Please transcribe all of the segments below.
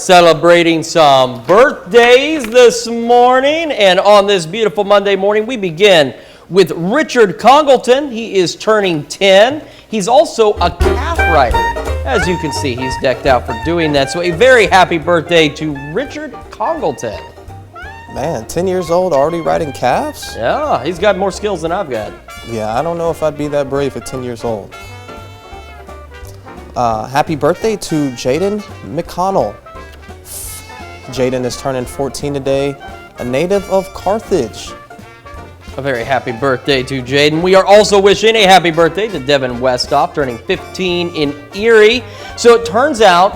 celebrating some birthdays this morning. And on this beautiful Monday morning, we begin with Richard Congleton. He is turning 10. He's also a calf rider. As you can see, he's decked out for doing that. So a very happy birthday to Richard Congleton. Man, 10 years old, already riding calves? Yeah, he's got more skills than I've got. Yeah, I don't know if I'd be that brave at 10 years old. Happy birthday to Jaden McConnell. Jaden is turning 14 today, a native of Carthage. A very happy birthday to Jaden. We are also wishing a happy birthday to Devin Westhoff, turning 15 in Erie. So it turns out,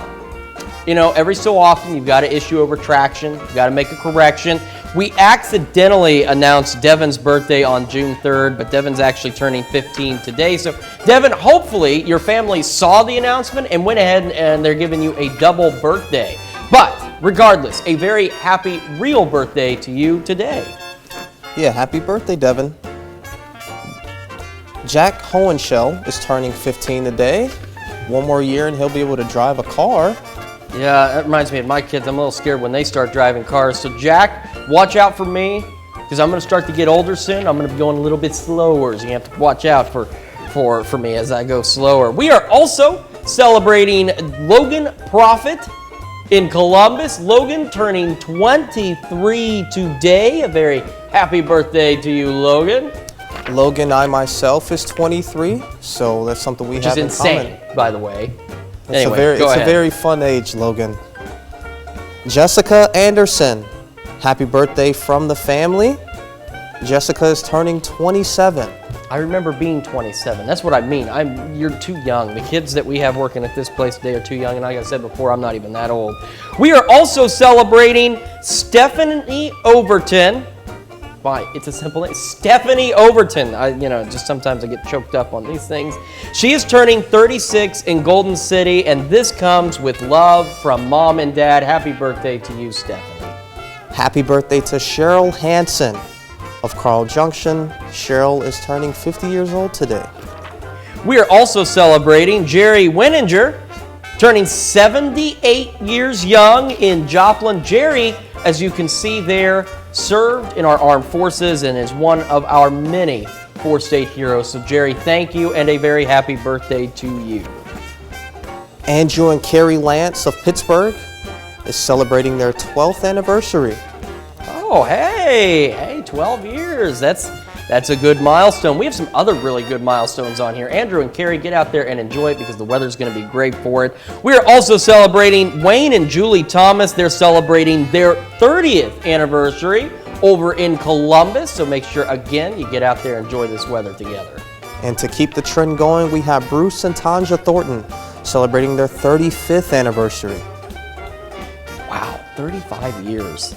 you know, every so often you've got to issue a retraction, you've got to make a correction. We accidentally announced Devin's birthday on June 3rd, but Devin's actually turning 15 today. So, Devin, hopefully your family saw the announcement and went ahead and they're giving you a double birthday. But regardless, a very happy, real birthday to you today. Yeah, happy birthday, Devin. Jack Hohenschel is turning 15 today. One more year and he'll be able to drive a car. Yeah, that reminds me of my kids. I'm a little scared when they start driving cars. So, Jack, watch out for me because I'm going to start to get older soon. I'm going to be going a little bit slower, so you have to watch out for me as I go slower. We are also celebrating Logan Profit in Columbus. Logan turning 23 today. A very happy birthday to you, Logan. Logan, I myself is 23, so that's something we have in common. Which is insane, by the way. It's a very fun age, Logan. Jessica Anderson, happy birthday from the family. Jessica is turning 27. I remember being 27. That's what I mean. You're too young. The kids that we have working at this place today are too young, and like I said before, I'm not even that old. We are also celebrating Stephanie Overton. Why? It's a simple name. Stephanie Overton. Just sometimes I get choked up on these things. She is turning 36 in Golden City, and this comes with love from Mom and Dad. Happy birthday to you, Stephanie. Happy birthday to Cheryl Hansen of Carl Junction. Cheryl is turning 50 years old today. We are also celebrating Jerry Weninger, turning 78 years young in Joplin. Jerry, as you can see there, served in our armed forces and is one of our many four-state heroes. So, Jerry, thank you and a very happy birthday to you. Andrew and Carrie Lance of Pittsburgh is celebrating their 12th anniversary. Oh, hey, 12 years. That's a good milestone. We have some other really good milestones on here. Andrew and Carrie, get out there and enjoy it because the weather's going to be great for it. We are also celebrating Wayne and Julie Thomas. They're celebrating their 30th anniversary over in Columbus. So make sure, again, you get out there and enjoy this weather together. And to keep the trend going, we have Bruce and Tanja Thornton celebrating their 35th anniversary. Wow, 35 years.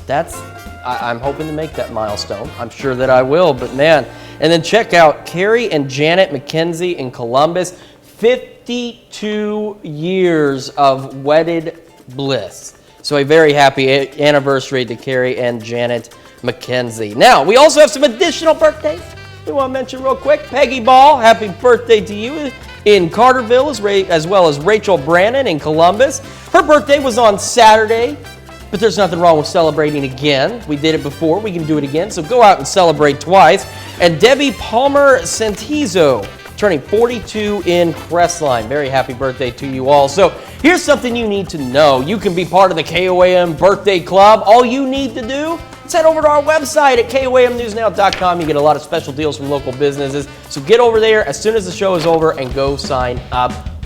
I'm hoping to make that milestone. I'm sure that I will, but man. And then check out Carrie and Janet McKenzie in Columbus. 52 years of wedded bliss. So a very happy anniversary to Carrie and Janet McKenzie. Now, we also have some additional birthdays we want to mention real quick. Peggy Ball, happy birthday to you in Carterville, as well as Rachel Brannon in Columbus. Her birthday was on Saturday. But there's nothing wrong with celebrating again. We did it before. We can do it again. So go out and celebrate twice. And Debbie Palmer Santizo, turning 42 in Crestline. Very happy birthday to you all. So here's something you need to know. You can be part of the KOAM Birthday Club. All you need to do is head over to our website at KOAMNewsNow.com. You get a lot of special deals from local businesses. So get over there as soon as the show is over and go sign up.